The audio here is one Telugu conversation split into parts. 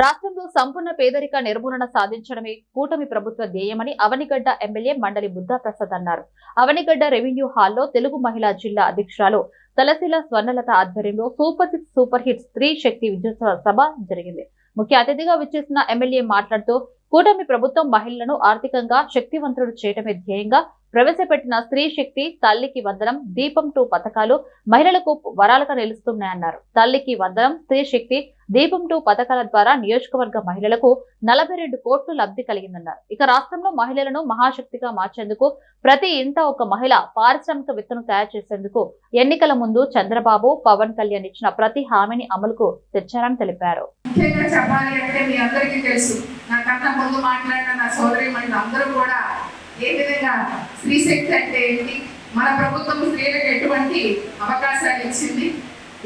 రాష్ట్రంలో సంపూర్ణ పేదరిక నిర్మూలన సాధించడమే కూటమి ప్రభుత్వ ధ్యేయమని అవనిగడ్డ ఎమ్మెల్యే మండలి బుద్ధాప్రసాద్ అన్నారు. అవనిగడ్డ రెవెన్యూ హాల్లో తెలుగు మహిళా జిల్లా అధ్యక్షురాలు తలశీల స్వర్ణలత ఆధ్వర్యంలో సూపర్ హిట్ స్త్రీ శక్తి విజయోత్సవ సభ జరిగింది. ముఖ్య అతిథిగా విచ్చేసిన ఎమ్మెల్యే మాట్లాడుతూ కూటమి ప్రభుత్వం మహిళలను ఆర్థికంగా శక్తివంతులు చేయడమే ధ్యేయంగా ప్రవేశపెట్టిన స్త్రీ శక్తి, తల్లికి వందనం, దీపం 2 పథకాలు మహిళలకు వరాలుగా నిలుస్తున్నాయన్నారు. తల్లికి వందనం, స్త్రీ శక్తి, దీపం 2 పథకాల ద్వారా నియోజకవర్గ మహిళలకు 42 కోట్లు లబ్ధి కలిగిందన్నారు. ఇక రాష్ట్రంలో మహిళలను మహాశక్తిగా మార్చేందుకు ప్రతి ఇంట ఒక మహిళ పారిశ్రామిక విత్తనం తయారు చేసేందుకు ఎన్నికల ముందు చంద్రబాబు, పవన్ కళ్యాణ్ ఇచ్చిన ప్రతి హామీని అమలుకు తెచ్చారని తెలిపారు. ఏ విధంగా స్త్రీ శక్తి అంటే ఏంటి, మన ప్రభుత్వం స్త్రీలకు ఎటువంటి అవకాశాలు ఇచ్చింది,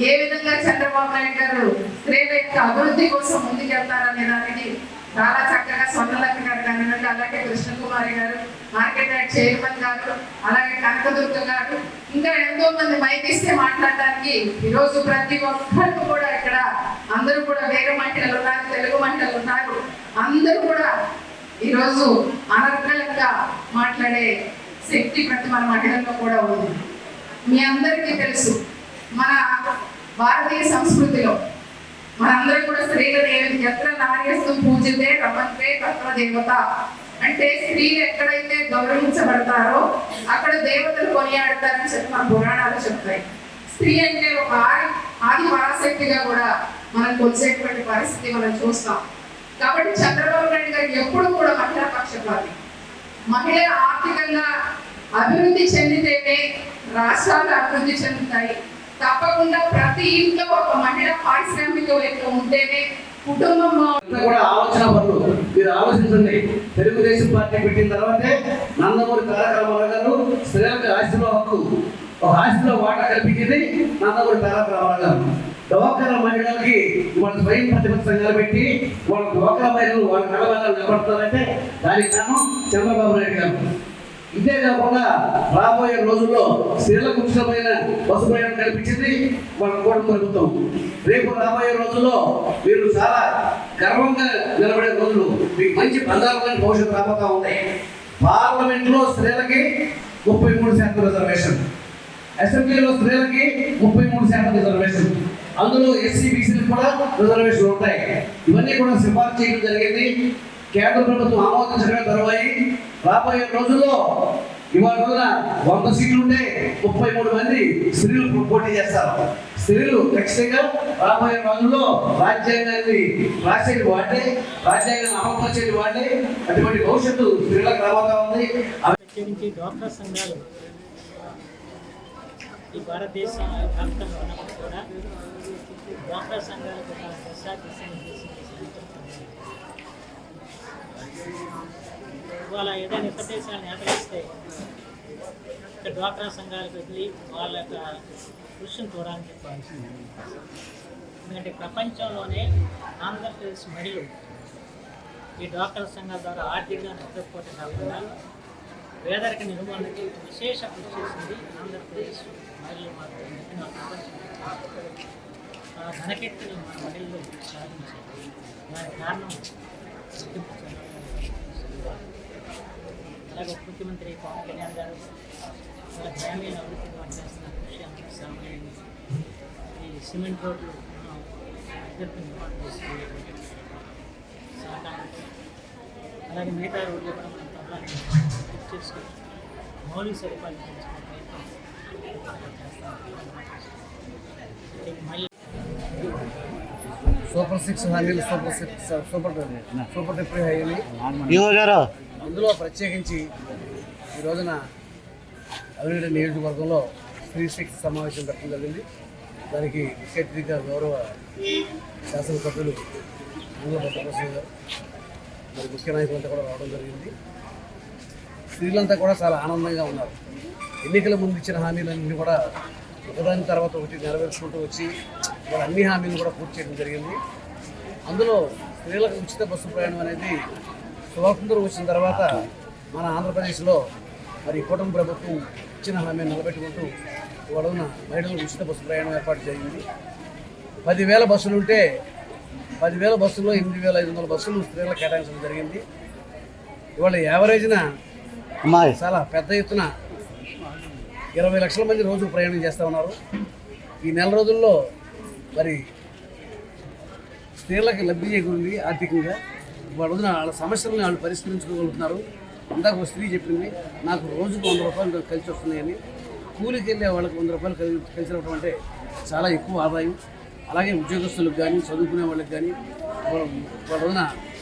ఏ విధంగా చంద్రబాబు నాయుడు గారు స్త్రీల యొక్క అభివృద్ధి కోసం ముందుకెళ్తారనే దానికి చాలా చక్కగా స్వర్ణలత గారు కానివ్వండి, అలాగే కృష్ణకుమారి గారు, మార్కెట్ యార్డ్ చైర్మన్ గారు, అలాగే కనకదుర్గ గారు, ఇంకా ఎంతో మంది మైకిస్తే మాట్లాడడానికి ఈరోజు ప్రతి ఒక్కరికి కూడా ఇక్కడ అందరూ కూడా వేరే మహిళలు ఉన్నారు, తెలుగు మహిళలు ఉన్నారు, అందరూ కూడా ఈరోజు అనర్గళంగా మాట్లాడే శక్తి ప్రతి మన మహిళల్లో కూడా ఉంది. మీ అందరికీ తెలుసు, మన భారతీయ సంస్కృతిలో మనందరం కూడా స్త్రీలను ఎత్ర నార్యస్తు పూజితే రమంతే తత్వ దేవత అంటే స్త్రీలు ఎక్కడైతే గౌరవించబడతారో అక్కడ దేవతలు కొనియాడతారని చెప్పి మన పురాణాలు చెప్తాయి. స్త్రీ అంటే ఒక ఆది పరాశక్తిగా కూడా మనం కొలిసేటువంటి పరిస్థితి మనం చూస్తాం. కాబట్టి చంద్రబాబు నాయుడు గారికి ఎప్పుడు కూడా మహిళా పక్షపాతి. మహిళ ఆర్థికంగా అభివృద్ధి చెందితేనే రాష్ట్రాలు అభివృద్ధి చెందుతాయి. తప్పకుండా ప్రతి ఇంట్లో ఒక మహిళ పారిశ్రామికవేత్త ఉంటేనే కుటుంబం కూడా ఆలోచన పనులు మీరు ఆలోచించండి. తెలుగుదేశం పార్టీ పెట్టిన తర్వాతే నందమూరి తారక రామారావు గారు స్త్రీలకు ఆస్తిలో హక్కు, ఒక ఆస్తిలో వాటా కల్పించింది నందమూరి తారక రామారావు గారు. డ్వాక్రా మహిళలకి వాళ్ళ స్వయం ప్రతిపత్తి సంఘాలు పెట్టి వాళ్ళ డ్వాక్రా మహిళలు వాళ్ళ కళాశాలను నిలబడతారంటే దానికి కారణం చంద్రబాబు నాయుడు గారు. ఇదే కాకుండా రాబోయే రోజుల్లో స్త్రీలకు ఉచితమైన బస్సు ప్రయాణం కల్పించింది వాళ్ళ కూటమి ప్రభుత్వం. రేపు రాబోయే రోజుల్లో మీరు చాలా గర్వంగా నిలబడే రోజులు, మీకు మంచి బంగారమైన భవిష్యత్తు రాబోతా ఉన్నాయి. పార్లమెంట్లో స్త్రీలకి 33% రిజర్వేషన్, అసెంబ్లీలో స్త్రీలకి 33% రిజర్వేషన్, అందులో ఎస్సీ బీసీలకు కూడా రిజర్వేషన్లు ఉంటాయి. ఇవన్నీ కూడా సిఫార్సు చేయడం జరిగింది. కేంద్ర ప్రభుత్వం ఆమోదించడమే తరువాయి రాబోయే రోజుల్లో ఇవాళ రోజున 100 సీట్లు ఉంటే 33 మంది స్త్రీలు పోటీ చేస్తారు. స్త్రీలు ఖచ్చితంగా రాబోయే రోజుల్లో రాజ్యాంగాన్ని రాసేది వాడే, రాజ్యాంగాన్ని అమలుపరిచేది వాడే, అటువంటి భవిష్యత్తు స్త్రీలకు రాబోతా ఉంది. డ్వాక్రా సంఘాలు ఈ భారతదేశం ప్రాంతంలో ఉన్నప్పుడు కూడా డ్వాక్రా సంఘాలకు ఇవాళ ఏదైనా ఇతర దేశాలను ఆదరిస్తే డ్వాక్రా సంఘాలకు వెళ్ళి వాళ్ళ యొక్క కృషిని చూడాలని చెప్పాలి. ఎందుకంటే ప్రపంచంలోనే ఆంధ్రప్రదేశ్ మహిళలు ఈ డ్వాక్రా సంఘాల ద్వారా ఆర్థికంగా నిలబడిపోవడం కాకుండా పేదరిక నిర్మూలనకి విశేష కృషి చేసింది ఆంధ్రప్రదేశ్ మహిళలు. మాత్రం ఆ ఘనకీర్తిని మన మహిళలు సాధించారు. దానికి కారణం అలాగే ముఖ్యమంత్రి పవన్ కళ్యాణ్ గారు వాళ్ళ గ్రామీణ అభివృద్ధిని పనిచేస్తున్న కృషి అంత సామాన్యం. ఈ సిమెంట్ రోడ్లు అభ్యర్థి నిర్మాణం చేసుకునేటువంటి సహకారం, అలాగే మిగతా రోడ్లు కూడా మనం ప్రభావం చేసుకొని మౌలిక సదుపాయాలు పెంచుకునే ప్రయత్నం చేస్తాం. సూపర్ 6 హామీలు, సూపర్ 3 హామీలు, అందులో ప్రత్యేకించి ఈ రోజున అవినీతి నియోజకవర్గంలో స్త్రీ శక్తి సమావేశం పెట్టడం జరిగింది. దానికి ముఖ్య అతిథిగా గౌరవ శాసనసభ్యులు భద్రప్రసాద్ గారు మరి ముఖ్య నాయకులంతా కూడా రావడం జరిగింది. స్త్రీలంతా కూడా చాలా ఆనందంగా ఉన్నారు. ఎన్నికల ముందు ఇచ్చిన హామీలన్నీ కూడా ఒకదాని తర్వాత ఒకటి నెరవేర్చుకుంటూ వచ్చి వాళ్ళ అన్ని హామీలు కూడా పూర్తి చేయడం జరిగింది. అందులో స్త్రీలకు ఉచిత బస్సు ప్రయాణం అనేది స్వాతంత్రం వచ్చిన తర్వాత మన ఆంధ్రప్రదేశ్లో మరి కూటమి ప్రభుత్వం ఇచ్చిన హామీని నిలబెట్టుకుంటూ ఇవాళ మహిళలకు ఉచిత బస్సు ప్రయాణం ఏర్పాటు జరిగింది. 10,000 బస్సులుంటే 10,000 బస్సుల్లో 8,500 బస్సులు స్త్రీలకు కేటాయించడం జరిగింది. ఇవాళ యావరేజ్న చాలా పెద్ద ఎత్తున 20 లక్షల మంది రోజు ప్రయాణం చేస్తూ ఉన్నారు. ఈ నెల రోజుల్లో మరి స్త్రీలకు లబ్ధి చేకూరింది ఆర్థికంగా. వాళ్ళ రోజున వాళ్ళ సమస్యలను వాళ్ళు పరిష్కరించుకోగలుగుతున్నారు. ఇందాక ఒక స్త్రీ చెప్పింది, నాకు రోజుకు 100 రూపాయలు కలిసి వస్తున్నాయని. కూలికి వెళ్ళే వాళ్ళకి 100 రూపాయలు కలిసి రావడం అంటే చాలా ఎక్కువ ఆదాయం. అలాగే ఉద్యోగస్తులకు కానీ చదువుకునే వాళ్ళకి కానీ వాళ్ళ రోజున